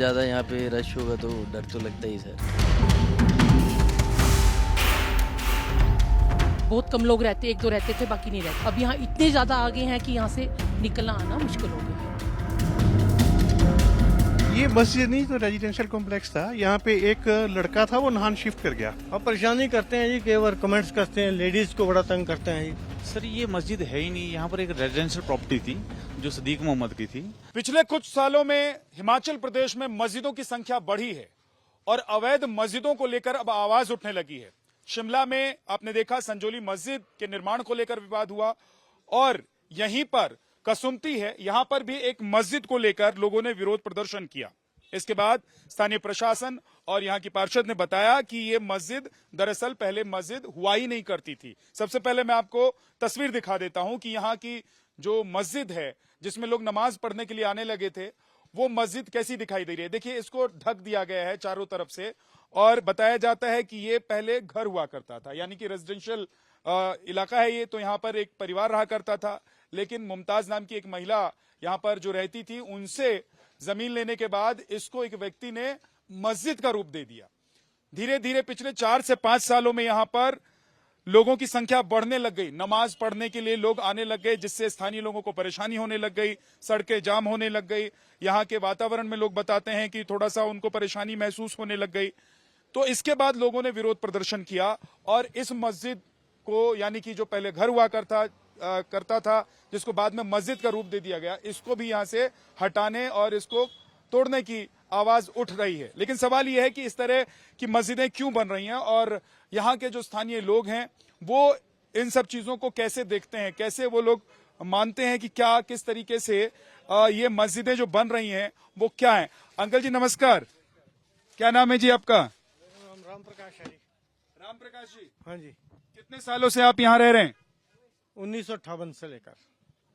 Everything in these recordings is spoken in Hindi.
ज़्यादा यहाँ पे रश होगा तो डर तो लगता ही सर। बहुत कम लोग रहते, एक दो रहते थे, बाकी नहीं रहते। अब यहाँ इतने ज्यादा आगे हैं कि यहाँ से निकलना आना मुश्किल हो गया। ये मस्जिद नहीं तो रेजिडेंशियल कॉम्प्लेक्स था। यहाँ पे एक लड़का था, वो नहान शिफ्ट कर गया। अब परेशानी करते हैं जी, कई बार कमेंट्स करते हैं, लेडीज को बड़ा तंग करते हैं जी। सर ये मस्जिद है ही नहीं, यहाँ पर एक रेजिडेंशियल प्रॉपर्टी थी जो सदीक मोहम्मद की थी। पिछले कुछ सालों में हिमाचल प्रदेश में मस्जिदों की संख्या बढ़ी है और अवैध मस्जिदों को लेकर अब आवाज उठने लगी है। शिमला में आपने देखा संजोली मस्जिद के निर्माण को लेकर विवाद हुआ और यहीं पर कसुमती है, यहां पर भी एक मस्जिद को लेकर लोगों ने विरोध प्रदर्शन किया। इसके बाद स्थानीय प्रशासन और यहां की पार्षद ने बताया कि ये मस्जिद दरअसल पहले मस्जिद हुआ ही नहीं करती थी। सबसे पहले मैं आपको तस्वीर दिखा देता हूं कि यहां की जो मस्जिद है जिसमें लोग नमाज पढ़ने के लिए आने लगे थे, वो मस्जिद कैसी दिखाई दे रही है। देखिए, इसको ढक दिया गया है चारों तरफ से और बताया जाता है कि ये पहले घर हुआ करता था, यानी कि रेजिडेंशियल इलाका है ये। तो यहाँ पर एक परिवार रहा करता था, लेकिन मुमताज नाम की एक महिला यहाँ पर जो रहती थी, उनसे जमीन लेने के बाद इसको एक व्यक्ति ने मस्जिद का रूप दे दिया। धीरे धीरे पिछले 4 से 5 सालों में यहाँ पर लोगों की संख्या बढ़ने लग गई, नमाज पढ़ने के लिए लोग आने लग गए, जिससे स्थानीय लोगों को परेशानी होने लग गई, सड़कें जाम होने लग गई। यहाँ के वातावरण में लोग बताते हैं कि थोड़ा सा उनको परेशानी महसूस होने लग गई। तो इसके बाद लोगों ने विरोध प्रदर्शन किया और इस मस्जिद को, यानी कि जो पहले घर हुआ करता था, जिसको बाद में मस्जिद का रूप दे दिया गया, इसको भी यहाँ से हटाने और इसको तोड़ने की आवाज उठ रही है। लेकिन सवाल यह है कि इस तरह की मस्जिदें क्यों बन रही हैं और यहाँ के जो स्थानीय लोग हैं वो इन सब चीजों को कैसे देखते हैं, कैसे वो लोग मानते हैं कि क्या किस तरीके से ये मस्जिदें जो बन रही हैं वो क्या है। अंकल जी नमस्कार, क्या नाम है जी आपका? राम प्रकाश है जी। राम प्रकाश जी, हाँ जी। कितने सालों से आप यहाँ रह रहे हैं? 1958 से लेकर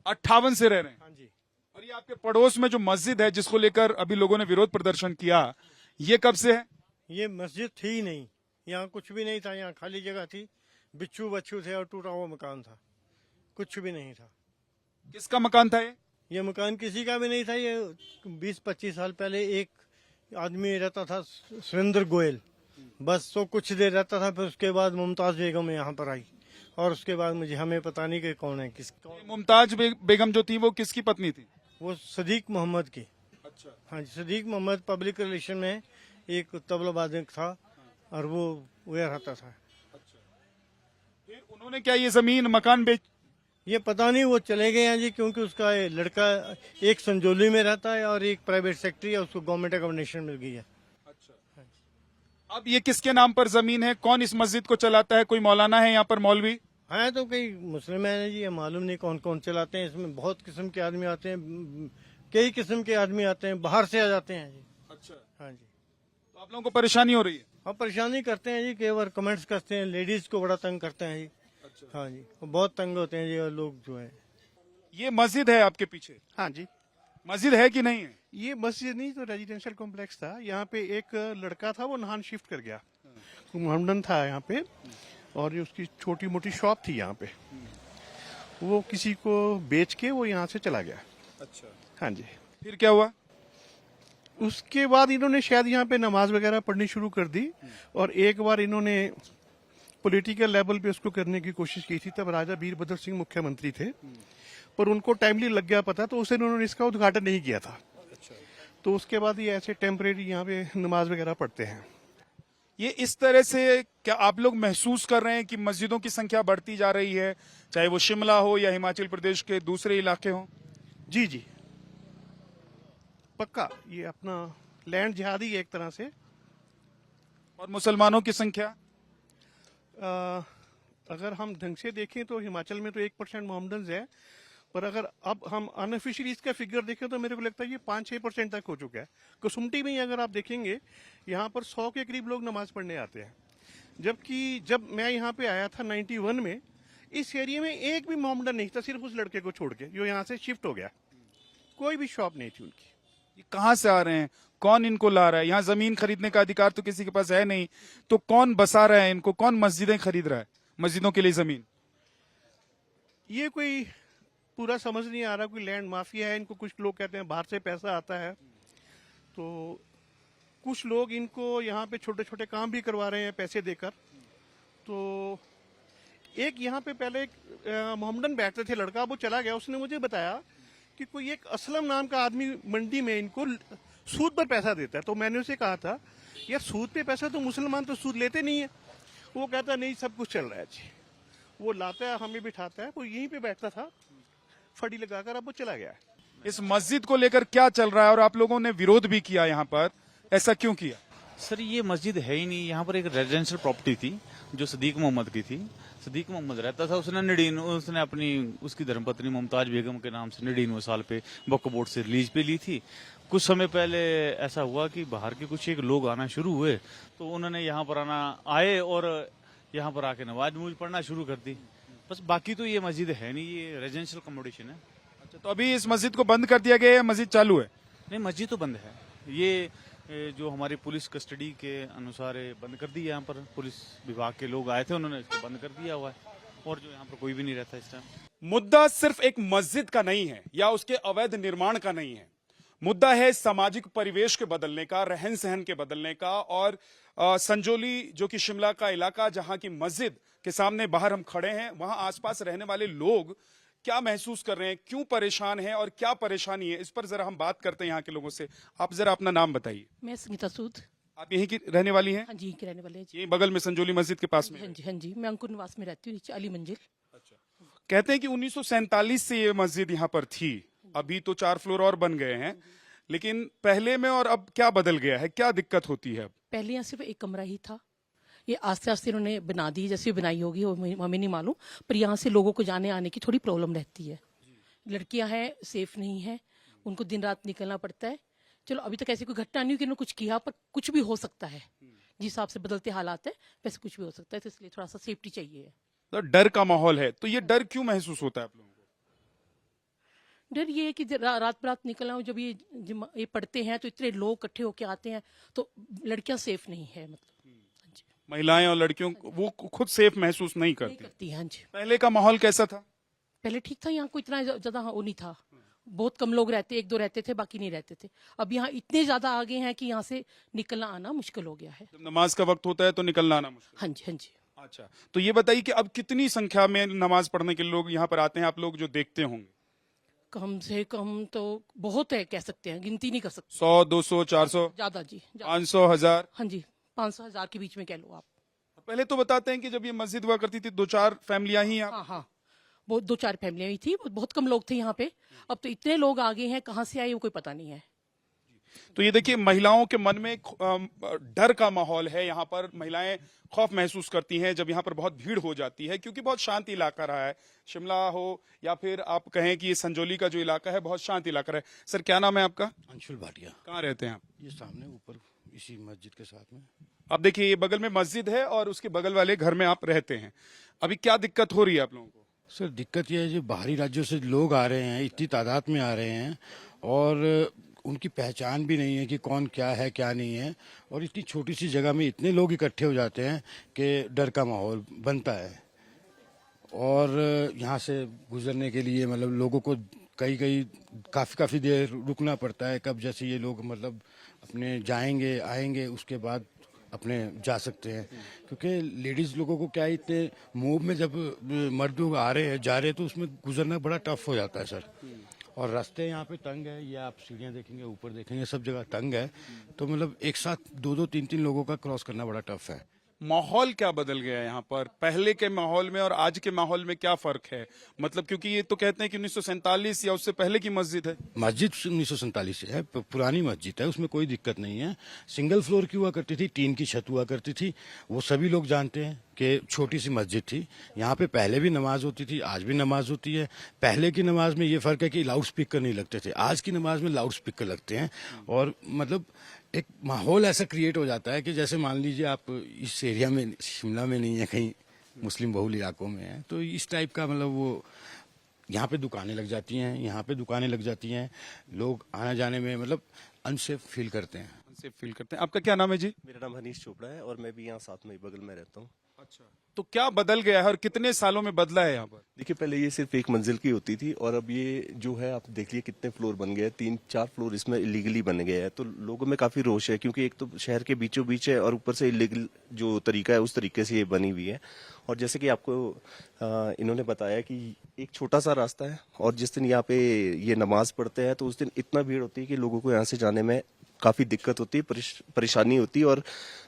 58 से रह रहे हैं। हाँ जी। और ये आपके पड़ोस में जो मस्जिद है जिसको लेकर अभी लोगों ने विरोध प्रदर्शन किया, ये कब से है? ये मस्जिद थी ही नहीं, यहाँ कुछ भी नहीं था, यहाँ खाली जगह थी, बिच्छू बच्चू थे और टूटा हुआ मकान था, कुछ भी नहीं था। किसका मकान था ये मकान किसी का भी नहीं था। ये 20-25 साल पहले एक आदमी रहता था, सुरेंद्र गोयल, बस तो कुछ देर रहता था, फिर उसके बाद मुमताज बेगम यहाँ पर आई और उसके बाद मुझे हमें पता नहीं कि कौन है मुमताज बेगम जो थी वो किसकी पत्नी थी? वो सदीक मोहम्मद की। अच्छा। हाँ जी, सदीक मोहम्मद पब्लिक रिलेशन में एक तबला वादक था और वो रहता था। अच्छा। फिर उन्होंने क्या ये जमीन मकान बेच? ये पता नहीं, वो चले गए हैं जी, क्योंकि उसका लड़का एक संजोली में रहता है और एक प्राइवेट सेक्रेटरी है, उसको गवर्नमेंट अकोमोडेशन मिल गई है। अच्छा। अब ये किसके नाम पर जमीन है? कौन इस मस्जिद को चलाता है? कोई मौलाना है यहाँ पर, मौलवी? हाँ, तो कई मुस्लिम है जी, ये मालूम नहीं कौन कौन चलाते हैं। इसमें बहुत किस्म के आदमी आते हैं, कई किस्म के आदमी आते हैं, बाहर से आ जाते हैं जी। अच्छा। हाँ जी। तो आप लोगों को परेशानी हो रही है? हाँ, परेशानी करते हैं जी, कई बार कमेंट्स करते हैं, लेडीज को बड़ा तंग करते हैं जी। अच्छा। हाँ जी, बहुत तंग होते हैं जी और लोग जो है। ये मस्जिद है आपके पीछे? हाँ जी। मस्जिद है कि नहीं है? ये मस्जिद नहीं तो रेजिडेंशियल कॉम्प्लेक्स था। यहाँ पे एक लड़का था, वो नहान शिफ्ट कर गया। मोहम्मदन था यहाँ पे और ये उसकी छोटी मोटी शॉप थी यहाँ पे। वो किसी को बेच के वो यहाँ से चला गया। अच्छा। हाँ जी। फिर क्या हुआ? उसके बाद इन्होंने शायद यहाँ पे नमाज वगैरह पढ़नी शुरू कर दी और एक बार इन्होंने पॉलिटिकल लेवल पे उसको करने की कोशिश की थी। तब राजा वीरभद्र सिंह मुख्यमंत्री थे, पर उनको टाइमली लग गया पता, तो उसे उन्होंने इसका उद्घाटन नहीं किया था। अच्छा। तो उसके बाद ये ऐसे टेम्परेरी यहाँ पे नमाज वगैरह पढ़ते हैं। ये इस तरह से क्या आप लोग महसूस कर रहे हैं कि मस्जिदों की संख्या बढ़ती जा रही है, चाहे वो शिमला हो या हिमाचल प्रदेश के दूसरे इलाके हो? जी जी, पक्का। ये अपना लैंड जिहादी है एक तरह से। और मुसलमानों की संख्या? अगर हम ढंग से देखें तो हिमाचल में तो 1% मोहम्मदन है, पर अगर अब हम अनऑफिशियली इसका फिगर देखें तो मेरे को लगता है ये 5-6% तक हो चुका है। कसुमटी में ही अगर आप देखेंगे, यहाँ पर 100 के करीब लोग नमाज पढ़ने आते हैं, जबकि जब मैं यहाँ पे आया था 91 में, इस एरिया में एक भी मोहम्मदन नहीं था, सिर्फ उस लड़के को छोड़ के जो यहाँ से शिफ्ट हो गया। कोई भी शॉप नहीं थी उनकी। ये कहाँ से आ रहे हैं? कौन इनको ला रहा है? यहाँ जमीन खरीदने का अधिकार तो किसी के पास है नहीं, तो कौन बसा रहा है इनको? कौन मस्जिदें खरीद रहा है, मस्जिदों के लिए जमीन? ये कोई पूरा समझ नहीं आ रहा। कोई लैंड माफिया है, इनको कुछ लोग कहते हैं बाहर से पैसा आता है, तो कुछ लोग इनको यहाँ पे छोटे छोटे काम भी करवा रहे हैं पैसे देकर। तो एक यहाँ पे पहले एक मोहम्मदन बैठते थे लड़का, वो चला गया, उसने मुझे बताया कि कोई एक असलम नाम का आदमी मंडी में इनको सूद पर पैसा देता है। तो मैंने उसे कहा था यार सूद पे पैसा तो मुसलमान तो सूद लेते नहीं है। वो कहता नहीं सब कुछ चल रहा है जी। वो लाता है हमें बिठाता है, वो यहीं पे बैठता था फड़ी लगाकर, अब वो चला गया है। इस मस्जिद को लेकर क्या चल रहा है और आप लोगों ने विरोध भी किया यहाँ पर, ऐसा क्यों किया? सर ये मस्जिद है ही नहीं, यहाँ पर एक रेजिडेंशियल प्रॉपर्टी थी जो सदीक मोहम्मद की थी। सदीक मोहम्मद रहता था, उसने अपनी उसकी धर्मपत्नी मुमताज बेगम के नाम से 99 साल पे वक्फ बोर्ड से रिलीज पे ली थी। कुछ समय पहले ऐसा हुआ कि बाहर के कुछ एक लोग आना शुरू हुए, तो उन्होंने यहाँ पर आए और यहाँ पर आके नमाज पढ़ना शुरू कर दी। बस बाकी तो ये मस्जिद है नहीं, ये रेजिडेंशियल अकोमोडेशन है। अच्छा, तो अभी इस मस्जिद को बंद कर दिया गया है, मस्जिद चालू है? नहीं, मस्जिद तो बंद है। ये जो हमारी पुलिस कस्टडी के अनुसार बंद कर दी है। यहाँ पर पुलिस विभाग के लोग आए थे, उन्होंने इसको बंद कर दिया हुआ है और जो यहाँ पर कोई भी नहीं रहता इस टाइम। मुद्दा सिर्फ एक मस्जिद का नहीं है या उसके अवैध निर्माण का नहीं है, मुद्दा है सामाजिक परिवेश के बदलने का, रहन सहन के बदलने का। और संजौली जो कि शिमला का इलाका, जहां की मस्जिद के सामने बाहर हम खड़े हैं, वहां आसपास रहने वाले लोग क्या महसूस कर रहे हैं, क्यों परेशान हैं और क्या परेशानी है, इस पर जरा हम बात करते हैं यहाँ के लोगों से। आप जरा अपना नाम बताइए। मैं संगीता सूद। आप यहीं की रहने वाली हैं? हाँ जी, के रहने वाले हैं जी। यहीं बगल में संजौली मस्जिद के पास में? हाँ जी, हाँ जी, मैं अंकुर निवास में रहती हूँ, नीचे अली मंजिल। कहते हैं कि 1947 से ये मस्जिद यहाँ पर थी, अभी तो 4 फ्लोर और बन गए हैं, लेकिन पहले में और अब क्या बदल गया है, क्या दिक्कत होती है? पहले यहाँ सिर्फ एक कमरा ही था, ये आस्ते आस्ते इन्होंने बना दी, जैसे बनाई होगी वो हमें नहीं मालूम, पर यहाँ से लोगों को जाने आने की थोड़ी प्रॉब्लम रहती है। लड़कियां हैं, सेफ नहीं है, उनको दिन रात निकलना पड़ता है। चलो अभी तक ऐसी कोई घटना नहीं हुई कि इन्होंने कुछ किया, पर कुछ भी हो सकता है। जिस हिसाब से बदलते हालात है वैसे कुछ भी हो सकता है, तो इसलिए थोड़ा सा सेफ्टी चाहिए। तो डर का माहौल है, तो ये डर क्यों महसूस होता है आप लोगों को? डर ये है कि रात बरात निकलना, जब ये पढ़ते हैं तो इतने लोग इकट्ठे होके आते हैं, तो लड़कियां सेफ नहीं है, मतलब महिलाएं और लड़कियों को वो खुद सेफ महसूस नहीं करती हैं। हाँ जी, पहले का माहौल कैसा था? पहले ठीक था, यहाँ कोई इतना ज्यादा वो नहीं था, बहुत कम लोग रहते, 1-2 रहते थे, बाकी नहीं रहते थे। अब यहाँ इतने ज्यादा आगे हैं कि यहाँ से निकलना आना मुश्किल हो गया है। जब नमाज का वक्त होता है तो निकलना आना मुश्किल। हाँ जी, हाँ जी। अच्छा, तो ये बताइए कि अब कितनी संख्या में नमाज पढ़ने के लोग यहाँ पर आते हैं, आप लोग जो देखते होंगे? कम से कम तो बहुत है, कह सकते हैं, गिनती नहीं कर सकते। 100, 200, 400, ज्यादा जी, 500, 1000? हाँ जी, 500-1000 के बीच में कह लो आप। पहले तो बताते हैं कि जब ये मस्जिद हुआ करती थी 2-4 फैमिलियां ही हाँ हाँ, बहुत 2-4 फैमिलियां ही थी, बहुत कम लोग थे यहाँ पे। अब तो इतने लोग आगे हैं, कहाँ से आए वो कोई पता नहीं है। तो ये देखिए, महिलाओं के मन में डर का माहौल है। यहाँ पर महिलाएं खौफ महसूस करती हैं जब यहाँ पर बहुत भीड़ हो जाती है, क्योंकि बहुत शांत इलाका रहा है। शिमला हो या फिर आप कहें कि ये संजौली का जो इलाका है, बहुत शांत इलाका रहा है। सर, क्या नाम है आपका? अंशुल भाटिया। कहाँ रहते हैं आप? ये सामने ऊपर इसी मस्जिद के साथ में। अब देखिए, ये बगल में मस्जिद है और उसके बगल वाले घर में आप रहते हैं। अभी क्या दिक्कत हो रही है आप लोगों को? सर दिक्कत यह है, जो बाहरी राज्यों से लोग आ रहे हैं, इतनी तादाद में आ रहे हैं और उनकी पहचान भी नहीं है कि कौन क्या है क्या नहीं है, और इतनी छोटी सी जगह में इतने लोग इकट्ठे हो जाते हैं कि डर का माहौल बनता है। और यहाँ से गुजरने के लिए मतलब लोगों को कई काफ़ी देर रुकना पड़ता है। कब जैसे ये लोग मतलब अपने जाएंगे आएंगे, उसके बाद अपने जा सकते हैं, क्योंकि लेडीज लोगों को क्या इतने मूव में जब मर्द लोग आ रहे हैं जा रहे हैं तो उसमें गुजरना बड़ा टफ हो जाता है सर। और रास्ते यहाँ पे तंग है, ये आप सीढ़ियाँ देखेंगे, ऊपर देखेंगे, सब जगह तंग है, तो मतलब एक साथ 2-2, 3-3 लोगों का क्रॉस करना बड़ा टफ है। माहौल क्या बदल गया है यहाँ पर? पहले के माहौल में और आज के माहौल में क्या फर्क है? मतलब क्योंकि ये तो कहते हैं कि 1947 या उससे पहले की मस्जिद है। मस्जिद 1947 से है, पुरानी मस्जिद है, उसमें कोई दिक्कत नहीं है। सिंगल फ्लोर की हुआ करती थी, टीन की छत हुआ करती थी, वो सभी लोग जानते हैं कि छोटी सी मस्जिद थी। यहाँ पे पहले भी नमाज होती थी, आज भी नमाज होती है। पहले की नमाज में ये फर्क है कि लाउड स्पीकर नहीं लगते थे, आज की नमाज में लाउड स्पीकर लगते हैं। और मतलब एक माहौल ऐसा क्रिएट हो जाता है कि जैसे मान लीजिए आप इस एरिया में, शिमला में नहीं है, कहीं मुस्लिम बहुल इलाकों में है, तो इस टाइप का मतलब वो यहाँ पे दुकानें लग जाती हैं, यहाँ पे दुकानें लग जाती हैं, लोग आने जाने में मतलब अनसेफ फील करते हैं। आपका क्या नाम है जी? मेरा नाम हनीश चोपड़ा है और मैं भी यहाँ साथ में ही बगल में रहता हूँ। अच्छा, तो क्या बदल गया है और कितने सालों में बदला है यहाँ पर? देखिए, पहले ये सिर्फ एक मंजिल की होती थी और अब ये जो है आप देख लिए कितने फ्लोर बन गए हैं, 3-4 फ्लोर इसमें इलीगली बन गए हैं। तो लोगों में काफी रोष है, क्योंकि एक तो शहर के बीचों बीच है और ऊपर से इलीगल जो तरीका है उस तरीके से ये बनी हुई है। और जैसे कि आपको इन्होंने बताया कि एक छोटा सा रास्ता है और जिस दिन यहाँ पे ये नमाज पढ़ते हैं तो उस दिन इतना भीड़ होती है कि लोगों को यहाँ से जाने में काफी दिक्कत होती है, परेशानी होती है। और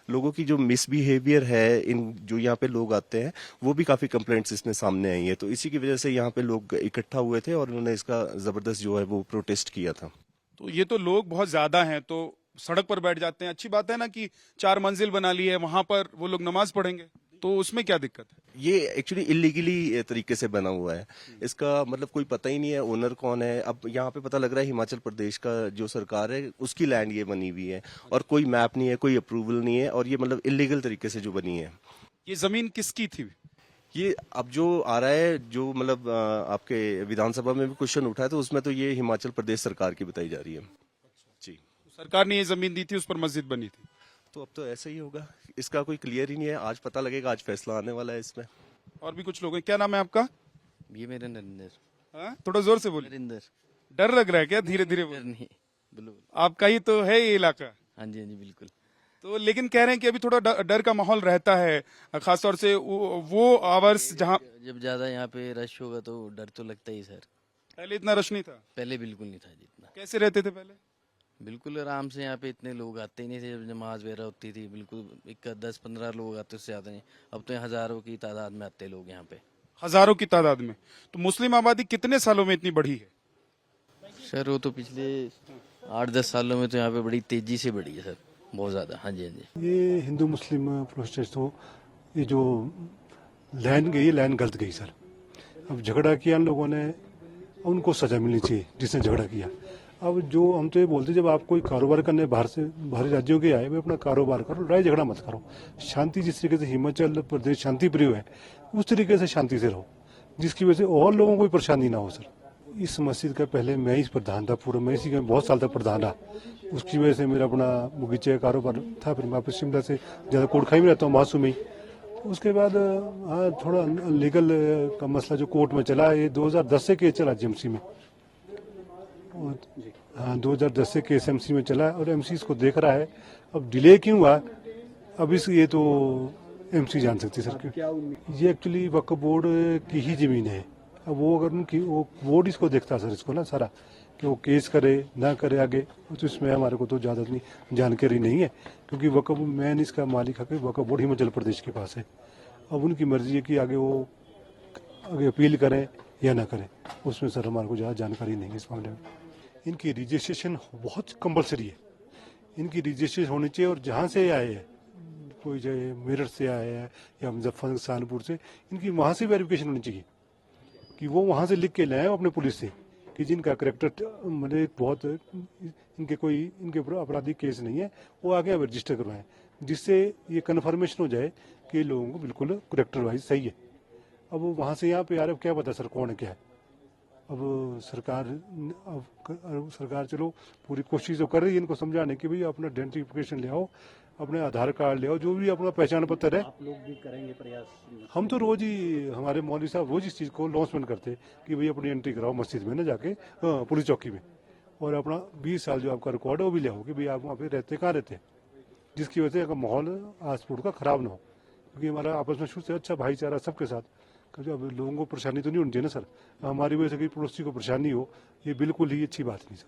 लोगों की जो मिसबिहेवियर है, इन जो यहाँ पे लोग आते हैं, वो भी काफी कंप्लेंट्स इसमें सामने आई है। तो इसी की वजह से यहाँ पे लोग इकट्ठा हुए थे और उन्होंने इसका जबरदस्त जो है वो प्रोटेस्ट किया था। तो ये तो लोग बहुत ज्यादा हैं, तो सड़क पर बैठ जाते हैं। अच्छी बात है ना कि 4 मंजिल बना ली है, वहां पर वो लोग नमाज पढ़ेंगे, तो उसमें क्या दिक्कत है? ये एक्चुअली इलीगली तरीके से बना हुआ है। इसका मतलब कोई पता ही नहीं है ओनर कौन है। अब यहाँ पे पता लग रहा है हिमाचल प्रदेश का जो सरकार है उसकी लैंड ये बनी हुई है और कोई मैप नहीं है, कोई अप्रूवल नहीं है और ये मतलब इलीगल तरीके से जो बनी है। ये जमीन किसकी थी? ये अब जो आ रहा है, जो मतलब आपके विधानसभा में भी क्वेश्चन उठा है, तो उसमें तो ये हिमाचल प्रदेश सरकार की बताई जा रही है। जी, सरकार ने ये जमीन दी थी, उस पर मस्जिद बनी थी। तो अब तो ऐसा ही होगा, इसका कोई क्लियर ही नहीं है। आज पता लगेगा, आज फैसला आने वाला है इसमें। और भी कुछ लोग हैं। क्या नाम है आपका? ये मेरा नरिंदर। हाँ? थोड़ा जोर से बोलिए। नरिंदर। डर लग रहा है क्या? धीरे धीरे डर नहीं, बिल्कुल। आपका ही तो है ये इलाका। हाँ जी, हाँ जी, बिल्कुल। तो लेकिन कह रहे हैं कि अभी थोड़ा डर का माहौल रहता है, खासतौर से वो आवर्स जहाँ जब ज्यादा यहाँ पे रश होगा तो डर तो लगता ही सर। पहले इतना रश नहीं था। पहले बिल्कुल नहीं था जितना। कैसे रहते थे पहले? बिल्कुल आराम से, यहाँ पे इतने लोग आते ही नहीं थे। जब नमाज वगैरह होती थी बिल्कुल 10-15 लोग आते, उससे ज्यादा नहीं। अब तो हजारों की तादाद में आते लोग यहाँ पे। हजारों की तादाद में। तो मुस्लिम आबादी कितने सालों में इतनी बढ़ी है? सर वो तो पिछले 8-10 सालों में तो यहाँ पे बड़ी तेजी से बढ़ी है सर, बहुत ज्यादा। हाँ जी, हाँ जी। ये हिंदू मुस्लिम प्रोटेस्ट हो, ये जो लैंड गई, लैंड गलत गई सर। अब झगड़ा किया इन लोगों ने, उनको सजा मिलनी चाहिए जिसने झगड़ा किया। अब जो हम तो ये बोलते, जब आप कोई कारोबार करने बाहरी राज्यों के आए, वे अपना कारोबार करो, लड़ाई झगड़ा मत करो। शांति, जिस तरीके से हिमाचल प्रदेश शांति प्रिय है, उस तरीके से शांति से रहो, जिसकी वजह से और लोगों को कोई परेशानी ना हो सर। इस मस्जिद का पहले मैं ही प्रधान था, पूरा मैं इसी का बहुत साल तक प्रधान रहा। उसकी वजह से मेरा अपना बगीचे का कारोबार था। फिर मैं वापस शिमला से ज़्यादा कोटखाई में रहता हूँ, मासू में ही। उसके बाद हाँ, थोड़ा लीगल का मसला जो कोर्ट में चला, ये 2010 से केस चला जीएमसी में। हाँ, 2010 से केस एमसी में चला और एमसी इसको देख रहा है। अब डिले क्यों हुआ, अब इस ये तो एमसी जान सकती है सर। क्यों ये एक्चुअली वक्फ बोर्ड की ही जमीन है। अब वो अगर उनकी वो बोर्ड इसको देखता है सर, इसको ना सारा, कि वो केस करे ना करे आगे, तो इसमें हमारे को तो ज़्यादा नहीं जानकारी नहीं है, क्योंकि वक्फ मैन इसका मालिक है, वक्फ बोर्ड हिमाचल प्रदेश के पास है। अब उनकी मर्जी है कि आगे वो आगे अपील करें या ना करें, उसमें सर हमारे को ज़्यादा जानकारी नहीं है इस मामले में। इनकी रजिस्ट्रेशन बहुत कंपलसरी है, इनकी रजिस्ट्रेशन होनी चाहिए। और जहाँ से आए हैं, कोई चाहे मेरठ से आए हैं या मुजफ्फरनगर सहारनपुर से, इनकी वहाँ से वेरिफिकेशन होनी चाहिए कि वो वहाँ से लिख के लाएं अपने पुलिस से कि जिनका करेक्टर मतलब बहुत इनके कोई इनके ऊपर आपराधिक केस नहीं है, वो आगे रजिस्टर करवाएं, जिससे ये कन्फर्मेशन हो जाए कि लोगों को बिल्कुल करेक्टर वाइज सही है। अब वहाँ से यहाँ पे आ रहे, क्या पता सर कौन है क्या है। अब सरकार चलो पूरी कोशिश तो कर रही है इनको समझाने की, भाई अपना आइडेंटिफिकेशन ले आओ, अपने आधार कार्ड ले आओ, जो भी अपना पहचान पत्र है। आप लोग भी करेंगे प्रयास? हम तो रोज ही, हमारे मौलवी साहब रोज इस चीज़ को लॉन्चमेंट करते हैं कि भाई अपनी एंट्री कराओ मस्जिद में ना जाके, पुलिस चौकी में, और अपना 20 साल जो आपका रिकॉर्ड है वो भी ले आओ कि भाई आप वहाँ पे रहते कहाँ रहते हैं, जिसकी वजह से अगर माहौल आस पड़ोस का खराब ना हो। क्योंकि हमारा आपस में शुरू से अच्छा भाईचारा सबके साथ, क्योंकि अब लोगों को परेशानी तो नहीं होनी चाहिए ना सर। हमारी वजह से कोई पड़ोसी को परेशानी हो, ये बिल्कुल ही अच्छी बात नहीं सर।